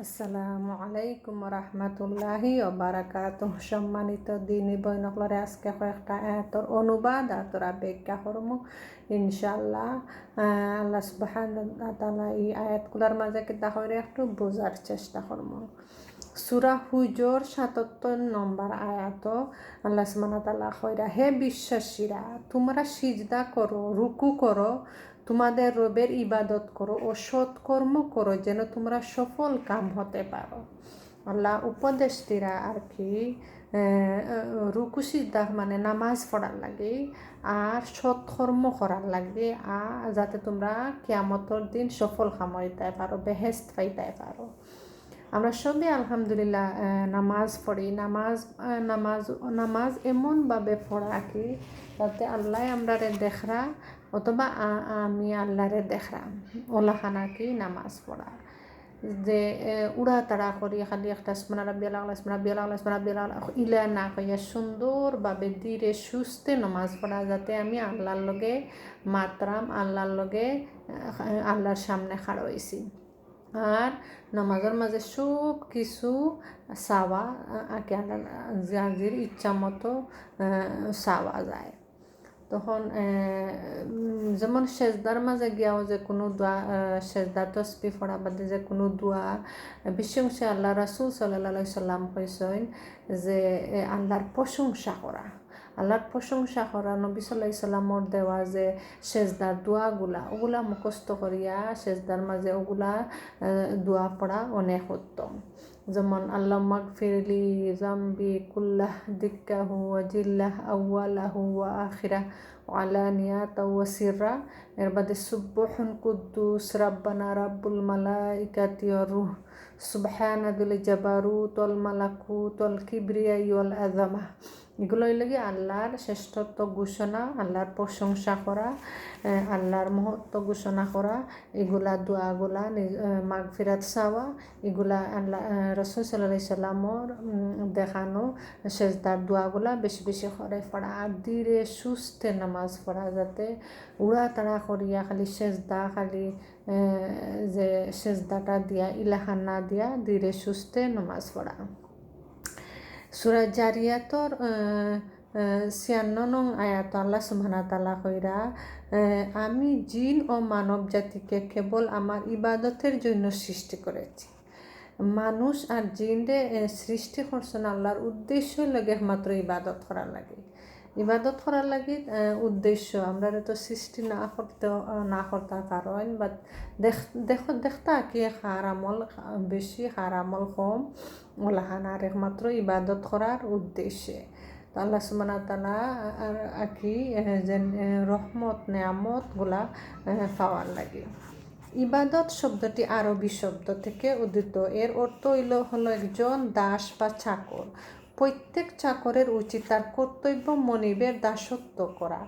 আসসালামু আলাইকুম রহমতুল্লাহি ওবারাকাতুহ। সম্মানিত দিনী বইনকলরে আজকে কয়েকটা আয়াতর অনুবাদ আর তোরা ব্যাখ্যা করমু ইনশাআল্লাহ। আল্লাহ সুবহানাহু ওয়া তাআলা এই আয়াতগুলোর মাঝে কিতা করে একটু বোঝার চেষ্টা করমু। সূরা হুজর ৭৭ নম্বর আয়াত আল্লাহ সুবহানাহু ওয়া তাআলা কইরা, হে বিশ্বাসীরা, তোমরা সিজদা করো, রুকু করো, তোমাদের রবের ইবাদত করো ও সৎকর্ম করো, যেন তোমরা সফল কাম হতে পারো। আল্লাহ উপদেশ দিরা আর কি রুকু সিজদা মানে নামাজ পড়ার লাগে আর সৎকর্ম করার লাগে, আর যাতে তোমরা কিয়ামতের দিন সফল কাম হইতে পারো, বেহেশত পাইতে পারো। আমরা সবই আলহামদুলিল্লাহ নামাজ পড়ি। নামাজ এমনভাবে পড়া কি যাতে আল্লাহ আমরারে দেখরা অথবা আমি আল্লাহরে দেখরাম, ওলাখানা কি নামাজ পড়া। যে উড়া তাড়া করি খালি একটা স্মরণ রাব্বিয়াল আলা স্মরণ রাব্বিয়াল আলা স্মরণ রাব্বিয়াল আলা ইলা না কইয়া সুন্দরভাবে ধীরে সুস্থে নামাজ পড়া, যাতে আমি আল্লাহর লগে মাতরাম, আল্লাহর লগে আল্লাহর সামনে খাড়া হইছি। আর নামাজের মাঝে সব কিছু চাওয়া আগে যার ইচ্ছা মতো চাওয়া যায়। তখন যেমন সেজদার মাঝে গিয়াও যে কোনো দোয়া, সেজদা তসবিহ পড়া বাদে যে কোনো দোয়া, বিশ্বংশে আল্লাহ রাসূল সাল্লাল্লাহু আলাইহি সাল্লাম কইছেন যে আল্লাহর প্রশংসা করা, আল্লাহর প্রশংসা করা। নবী সাল্লাল্লাহু আলাইহি সাল্লামর দেওয়া যে সেজদার দোয়াগুলা, ওগুলা মুখস্থ করিয়া সেজদার মাঝে ওগুলা দোয়া পড়া অনেক উত্তম। যেমন আল্লাহ মাগফিরলি জাম্বি কুল্লাহ দিক্কাহু ওয়া জিল্লাহ আউয়ালাহু ওয়া আখিরাহ ওয়া আলানিয়াতাহু ওয়া সিররা। এর বাদে সুবহুন কুদ্দুস রাব্বানা রাব্বুল মালাইকাতি ওয়ার রূহ সুবহানা যুল জাবারুত ওয়াল মালাকুত ওয়াল কিবরিয়া ওয়াল আযামা। এগুলো লাগে আল্লাহর শ্রেষ্ঠত্ব ঘোষণা, আল্লাহর প্রশংসা করা, আল্লাহর মহত্ব ঘোষণা করা। এগুলা দোয়াগুলা মাগফিরাত চাওয়া, এগুলা আল্লাহ রাসূল সাল্লাল্লাহু আলাইহি সাল্লামর দেখানো সেজদার দোয়াগুলা বেশি বেশি করে পড়া। আর ধীরে সুস্থে নামাজ পড়া, যাতে উড়া তাড়া করিয়া খালি সেজদা খালি যে সেজদাটা দিয়া ইলাখান না দিয়া ধীরে সুস্থে নামাজ পড়া। সূরা জারিয়াতর ৫৬ নং আয়াত আল্লাহ সুবহানাহু ওয়া তাআলা কইরা, আমি জিন ও মানব জাতিকে কেবল আমার ইবাদতের জন্য সৃষ্টি করেছি। মানুষ আর জিনরে সৃষ্টি করছেন আল্লাহর উদ্দেশ্য লাগে মাত্র ইবাদত করার লাগে। ইবাদত করার লাগে উদ্দেশ্য আমরা তো সৃষ্টি না করতে কারণ বা দেখতা কি খার আমল বেশি, খার আমল কম, ওলাহানার একমাত্র ইবাদত করার উদ্দেশ্যে। তো আল্লাহ সুবহানাহু ওয়া তাআলা কি যে রহমত নেয়ামতগুলা পাওয়ার লাগে। ইবাদত শব্দটি আরবি শব্দ থেকে উদ্ভূত। এর অর্থ হলো একজন দাস বা চাকর। প্রত্যেক চাকরের উচিত তার কর্তব্য মনিবের দাসত্ব করা।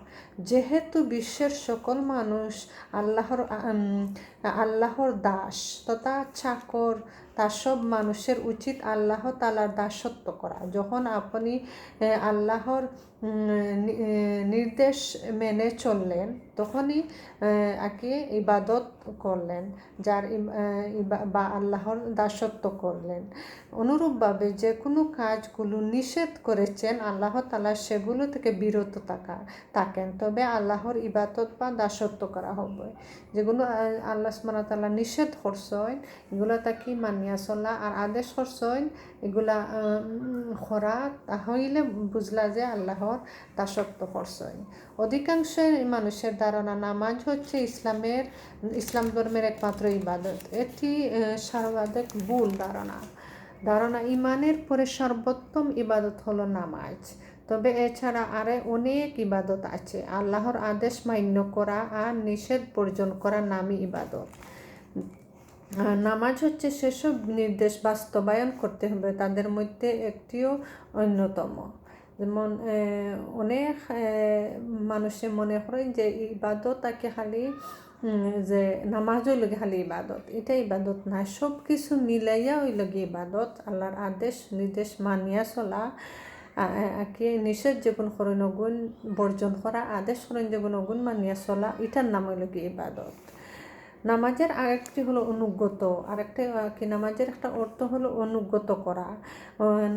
যেহেতু বিশ্বের সকল মানুষ আল্লাহর দাস তথা চাকর, তার সব মানুষের উচিত আল্লাহ তাআলার দাসত্ব করা। যখন আপনি আল্লাহর নির্দেশ মেনে চললেন, তখনই আগে ইবাদত করলেন, যার বা আল্লাহর দাসত্ব করলেন। অনুরূপভাবে যে কোনো কাজগুলো নিষেধ করেছেন আল্লাহ তাআলা সেগুলো থেকে বিরত থাকেন, তবে আল্লাহর ইবাদত বা দাসত্ব করা হবে। যেগুলো আল্লাহ সুবহানাহু ওয়া তাআলা নিষেধ করছেন এগুলো তাকে মানিয়া চলা, আর আদেশ করছেন এগুলা করা, তাহলে বুঝলা যে আল্লাহর দাসত্ব করছেন। অধিকাংশ মানুষের ধারণা নামাজ হচ্ছে ইসলাম ধর্মের একমাত্র ইবাদত। এটি সর্বাধিক ভুল ধারণা। ইমানের পরে সর্বোত্তম ইবাদত হলো নামাজ। তবে এছাড়া আরও অনেক ইবাদত আছে। আল্লাহর আদেশ মান্য করা আর নিষেধ বর্জন করা নামই ইবাদত। নামাজ হচ্ছে সেসব নির্দেশ বাস্তবায়ন করতে হবে, তাদের মধ্যে একটিও অন্যতম। যেমন অনেক মানুষে মনে করেন যে ইবাদত তাকে খালি যে নামাজও লাগে খালি ইবাদত, এটা ইবাদত না। সব কিছু মিলাইয়া ওই লাগে ইবাদত। আল্লাহর আদেশ নির্দেশ মানিয়া চলা, কে নিষেধ যেগুন করেন অগুণ বর্জন করা, আদেশ করেন যেগুন অগুণ মানিয়া চলা, এটার নাম হইল কি ইবাদত। নামাজের আরেকটি হলো অনুগত, আরেকটা কি নামাজের একটা অর্থ হলো অনুগত করা।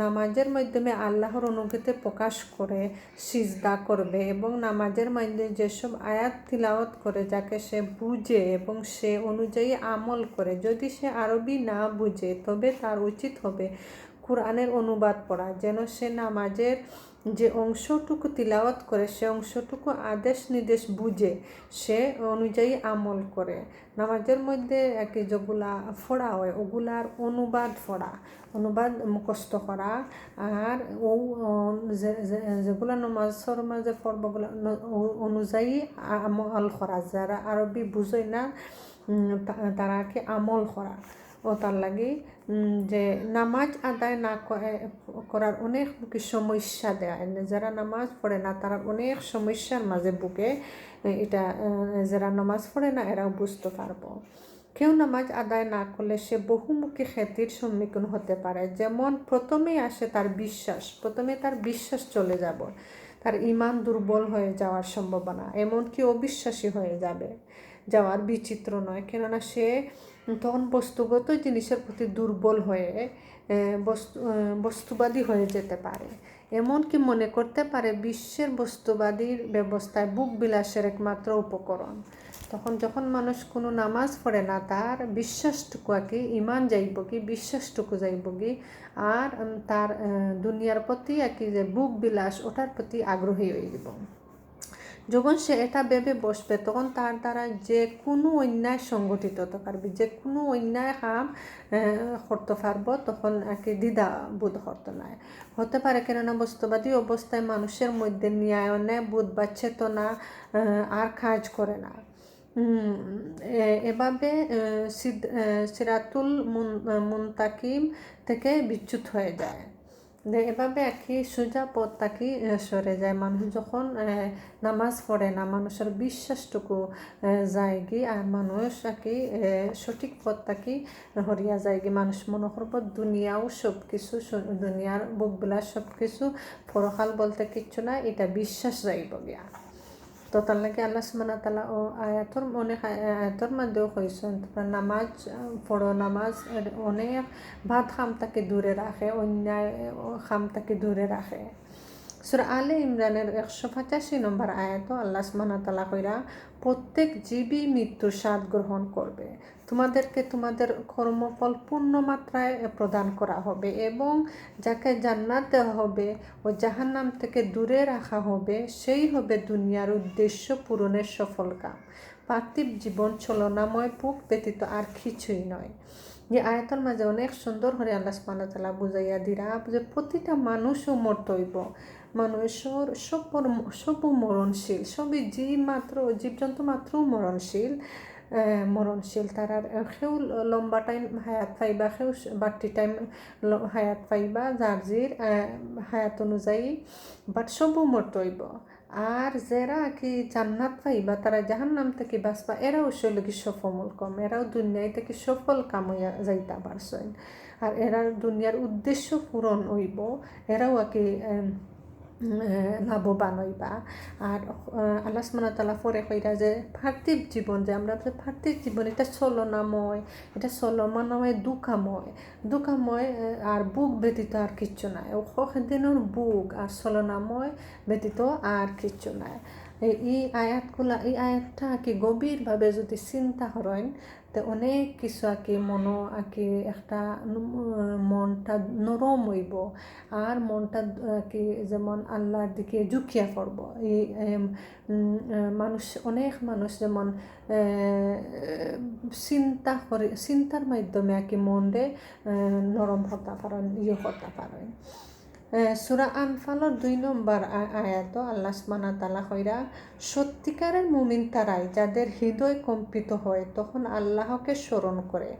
নামাজের মাধ্যমে আল্লাহর অনুগতি প্রকাশ করে সিজদা করবে এবং নামাজের মাধ্যমে যেসব আয়াত তিলাওয়াত করে যাকে সে বুঝে এবং সে অনুযায়ী আমল করে। যদি সে আরবি না বুঝে তবে তার উচিত হবে কোরআনের অনুবাদ পড়া, যেন সে নামাজের যে অংশটুকু তিলাওয়াত করে সে অংশটুকু আদেশ নির্দেশ বুঝে সে অনুযায়ী আমল করে। নামাজের মধ্যে যেগুলা পড়া হয় ওগুলার অনুবাদ পড়া, অনুবাদ মুখস্থ করা, আর ও যেগুলো নামাজের মাঝে পড়ব অনুযায়ী আমল করা। যারা আরবি বুঝে না তারা কি আমল করা। ও তার লাগে যে নামাজ আদায় না করার অনেক সমস্যা দেয়। যারা নামাজ পড়ে না তারা অনেক সমস্যার মাঝে ভুগে। এটা যারা নামাজ পড়ে না এরাও বুঝতে পারবো। কেউ নামাজ আদায় না করলে সে বহুমুখী ক্ষতির সম্মুখীন হতে পারে। যেমন প্রথমেই আসে তার বিশ্বাস, প্রথমে তার বিশ্বাস চলে যাব, তার ঈমান দুর্বল হয়ে যাওয়ার সম্ভাবনা, এমনকি অবিশ্বাসী হয়ে যাওয়ার বিচিত্র নয়, কেননা সে তখন বস্তুগত জিনিসের প্রতি দুর্বল হয়ে বস্তুবাদী হয়ে যেতে পারে। এমনকি মনে করতে পারে বিশ্বের বস্তুবাদীর ব্যবস্থায় বুক বিলাসের একমাত্র উপকরণ। তখন যখন মানুষ কোনো নামাজ পড়ে না তার বিশ্বাসটুকু কি ঈমান যাইব কি, বিশ্বাসটুকু যাইব কি, আর তার দুনিয়ার প্রতি কি যে বুক বিলাস ওটার প্রতি আগ্রহী হয়ে যাব। যখন সে এটা ভেবে বসবে তখন তার দ্বারা যে কোনো অন্যায় সংগঠিত হতে পারবে, যে কোনো অন্যায় কাম করতে পারবো, তখন আর কি দ্বিধা বোধ করতে নাই হতে পারে। কেননা বস্তুবাদী অবস্থায় মানুষের মধ্যে ন্যায় অন্যায় বোধ বা চেতনা আর কাজ করে না। এভাবে সিরাতুল মুনতাকিম থেকে বিচ্যুত হয়ে যায়। এভাবে আর কি সোজা পথ তাকি সরে যায়। মানুষ যখন নামাজ পড়ে না মানুষের বিশ্বাসটুকু যায় কি, আর মানুষ আর কি সঠিক পথ তাকি হরিয়া যায় কি। মানুষ মনে করব দুনিয়াও সব কিছু, দুনিয়ার বুকবিলাস সব কিছু, পরকাল বলতে কিচ্ছু না, এটা বিশ্বাস যাইব গিয়া। তো তার লাগে আল্লাহ সুবহানাহু ওয়া তাআলা ও আয়াতর মধ্যেও কইছেন তোমরা নামাজ পড়ো, নামাজ অনেক বাদ খামতাকে দূরে রাখে, অন্যায় খামতাকে দূরে রাখে। সূরা আলে ইমরানের 185 নম্বর আয়াত আল্লাহ সুবহানাহু ওয়া তাআলা কইরা প্রত্যেক জীবই মৃত্যুর স্বাদ গ্রহণ করবে, তোমাদেরকে তোমাদের কর্মফল পূর্ণ মাত্রায় প্রদান করা হবে এবং যাকে জান্নাত দেওয়া হবে ও জাহান্নাম থেকে দূরে রাখা হবে সেই হবে দুনিয়ার উদ্দেশ্য পূরণের সফল কাম। পার্থিব জীবন ছলনাময় বুক ব্যতীত আর কিছুই নয়। যে আয়াতের মাঝে অনেক সুন্দর করে আল্লাহ সুবহানাহু ওয়া তাআলা বুঝাইয়া দিরা যে প্রতিটা মানুষও মরতে হইব, মানুষের সব মরণশীল, সবই জীবজন্তু মাত্র মরণশীল। তারা সেও লম্বা টাইম হায়াত পাইবা, সেও বাড়তি টাইম হায়াত পাইবা যার জির হায়াত অনুযায়ী, বাট সবও মরতে হইব। আর যারা কি জান্নাত পাইবা তারা জাহান্নাম থেকে বাঁচবা, এরাও আসলে কি সফল কম, এরাও দুনিয়ায় থেকে সফল কাম হইয়া যাইতা পারছেন। আর এরার দুনিয়ার উদ্দেশ্য পূরণ হইব, এরাও আর কি লাভবান হইবা। আর আল্লাহ সুবহানাহু ওয়া তাআলা পরে কইরা যে পার্থিব জীবন, যে আমরা পার্থিব জীবন এটা ছলনাময়, এটা চলমানময়, দুঃখাময় আর বুক ব্যতীত আর কিচ্ছু নাই। দিনের বুক আর চলনাময় ব্যতীত আর কিচ্ছু নাই। এই আয়াতটা কি গভীরভাবে যদি চিন্তা করেন তো অনেক কিছু আর কি একটা মনটা নরম হইব, আর মনটা কি যেমন আল্লাহর দিকে ঝুঁকিয়া পড়ব। এই অনেক মানুষ যেমন চিন্তার মাধ্যমে আর কি মনরে নরম হতে পারেন, করতে পারেন। সূরা আনফালের 2 নম্বর আয়াত আল্লাহ সুবহানাহু ওয়া তাআলা কইরা সত্যিকারের মুমিন তারাই যাদের হৃদয় কম্পিত হয় তখন আল্লাহকে স্মরণ করে,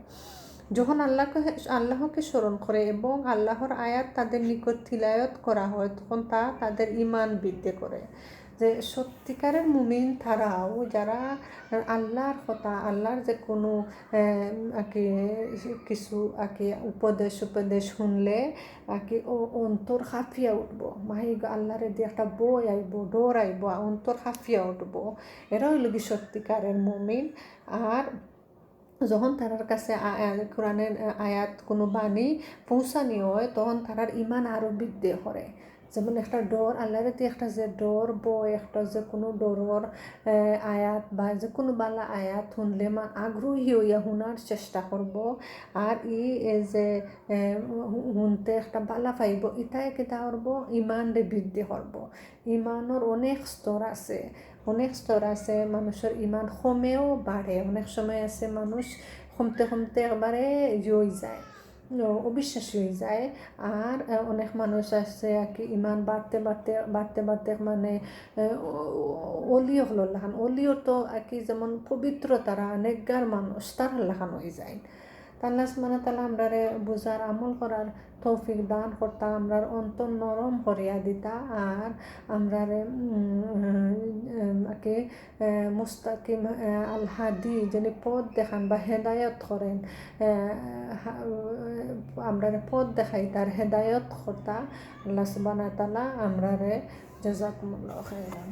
যখন আল্লাহকে স্মরণ করে এবং আল্লাহর আয়াত তাদের নিকট তিলাওয়াত করা হয় তখন তাদের ঈমান বৃদ্ধি করে। যে সত্যিকারের মুমিন তারাও যারা আল্লাহর কথা, আল্লাহর যে কোনো কিছু উপদেশ শুনলে অন্তর হাফিয়া উঠব, আল্লাহরে দিয়ে একটা বই আইব, ডোর আইব, অন্তর হাফিয়া উঠব, এরা হইল কি সত্যিকারের মুমিন। আর যখন তারার কাছে কোরআনের আয়াত কোনো বাণী পৌঁছানি হয় তখন তারার ইমান আরও বৃদ্ধি করে। যেমন একটা ডর আল্লাহর একটা যে ডর বই একটা যে কোনো ডরর আয়াত বা যে কোনো বালা আয়াত শুনলে আগ্রহী হইয়া শোনার চেষ্টা করব। আর যে শুনতে একটা বালা পাইব ইটাই কেটা করব ইমান বৃদ্ধি করব। ইমানের অনেক স্তর আছে, অনেক স্তর আছে। মানুষের ইমান কমেও বাড়ে, অনেক সময় আছে মানুষ কমতে কমতে একবারে হয়ে যায়, অবিশ্বাসী হয়ে যায়। আর অনেক মানুষ আছে আর কি ইমান বাড়তে বাড়তে বাড়তে বাড়তে মানে অলিও হলো লাখান, অলিও তো আর কি যেমন পবিত্র তারা নেকগার মানুষ তারা লাখান হয়ে যায়। আল্লাহ সুবহানাহু ওয়া তাআলা আমরারে বুঝার আমল করার তৌফিক দান করতা, আমরার অন্তর নরম করিয়া দিতা। আর আমরারে কে মুস্তাকিম আল হাদি যিনি পথ দেখান বা হেদায়ত করেন, আমরারে পথ দেখাই তার হেদায়ত করতা আল্লাহ সুবহানাহু ওয়া তাআলা আমরারে জাযাকুমুল্লাহু খাইরান।